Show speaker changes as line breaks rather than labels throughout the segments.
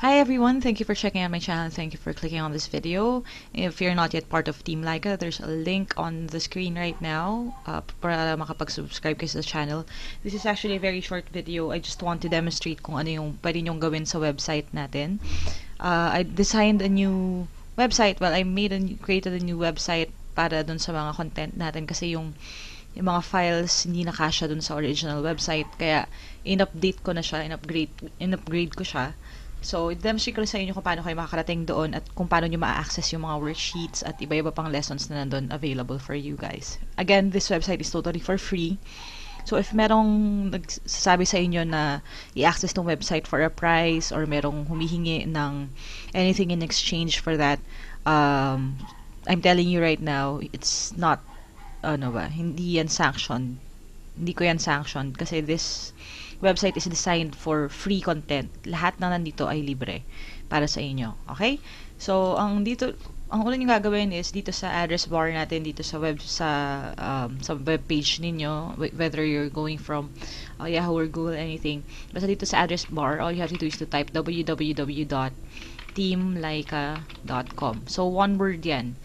Hi everyone, thank you for checking out my channel. Thank you for clicking on this video. If you're not yet part of Team Laika, there's a link on the screen right now para makapag-subscribe kayo sa channel. This is actually a very short video. I just want to demonstrate kung ano yung pwede nyong gawin sa website natin. I designed a new website. Well, created a new website para dun sa mga content natin kasi yung mga files hindi nakasya dun sa original website. Kaya in-update ko na siya, in-upgrade ko siya. So, i-demonstrate ko sa inyo kung paano kayo makakarating doon at kung paano nyo ma-access yung mga worksheets at iba-iba pang lessons na nandun available for you guys. Again, this website is totally for free. So, if merong nagsasabi sa inyo na i-access tong website for a price or merong humihingi ng anything in exchange for that, I'm telling you right now, it's not, hindi yan sanctioned. Hindi ko yan sanctioned kasi this website is designed for free content. Lahat na nandito ay libre para sa inyo. Okay? So, ang una nyo gagawin is dito sa address bar natin, dito sa web page ninyo, whether you're going from Yahoo or Google, anything. Basta dito sa address bar, all you have to do is to type www.teamlaika.com. So, one word yan.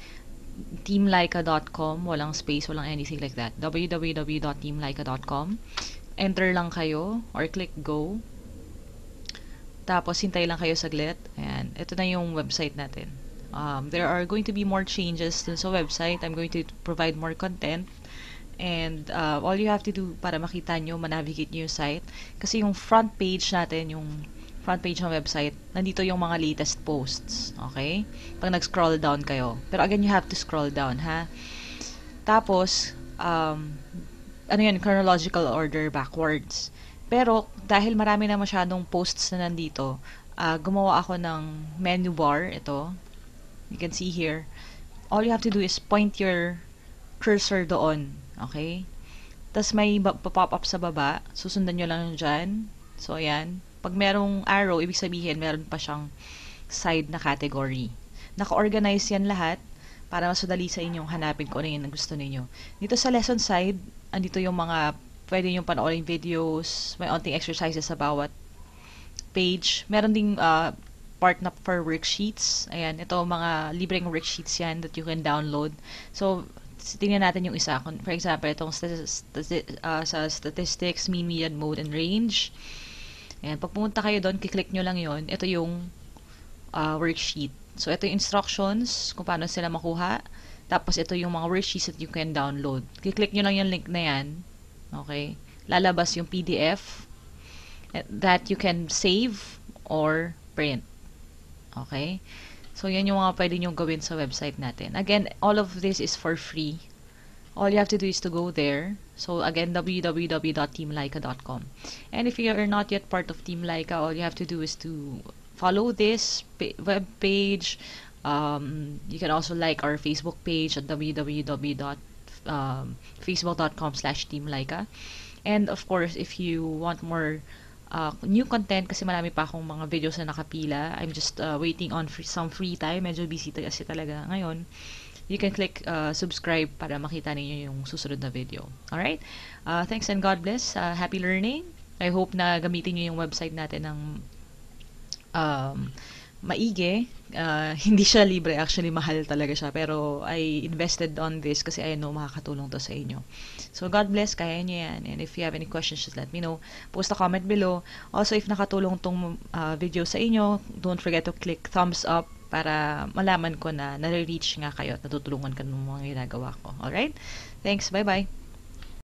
teamlaika.com, walang space, walang anything like that. www.teamlaika.com. Enter lang kayo or click go. Tapos hintay lang kayo saglit. Ayan, ito na yung website natin. There are going to be more changes dun sa website. I'm going to provide more content. And all you have to do para makita nyo, manavigate nyo yung site. Kasi yung front page natin, yung front page ng website, nandito yung mga latest posts. Okay? Pag nag-scroll down kayo. Pero again, you have to scroll down, ha? Tapos, chronological order backwards. Pero, dahil marami na masyadong posts na nandito, gumawa ako ng menu bar. Ito. You can see here. All you have to do is point your cursor doon. Okay? Tapos may pop up sa baba. Susundan nyo lang dyan. So, ayan. Pag merong arrow, ibig sabihin, meron pa siyang side na category. Naka-organize yan lahat para mas madali sa inyong hanapin kung ano yung gusto ninyo. Dito sa lesson side, andito yung mga pwede nyo panoorin videos, may onting exercises sa bawat page. Meron ding part na for worksheets. Ayan, ito mga libreng worksheets yan that you can download. So, tingnan natin yung isa. For example, itong sa statistics, mean, median, mode, and range. Ayan, pag pumunta kayo doon, kiklik nyo lang yon. Ito yung worksheet. So, ito yung instructions kung paano sila makuha. Tapos, ito yung mga worksheets that you can download. Kiklik nyo lang yung link na yan. Okay? Lalabas yung PDF that you can save or print. Okay? So, yan yung mga pwede nyo gawin sa website natin. Again, all of this is for free. All you have to do is to go there. So, again, www.teamlaika.com. And if you are not yet part of Team Laika, all you have to do is to follow this web page. You can also like our Facebook page at www.facebook.com/teamlaika. And of course, if you want more new content, kasi marami pa akong mga videos na nakapila, I'm just waiting on some free time. Medyo busy kasi talaga ngayon. You can click subscribe para makita ninyo yung susunod na video. Alright? Thanks and God bless. Happy learning. I hope na gamitin nyo yung website natin ng maigi. Hindi siya libre. Actually, mahal talaga siya. Pero I invested on this kasi I know makakatulong to sa inyo. So, God bless. Kaya nyo yan. And if you have any questions, just let me know. Post a comment below. Also, if nakatulong tong video sa inyo, don't forget to click thumbs up para malaman ko na nare-reach nga kayo at natutulungan ka ng mga ginagawa ko. Alright? Thanks. Bye-bye.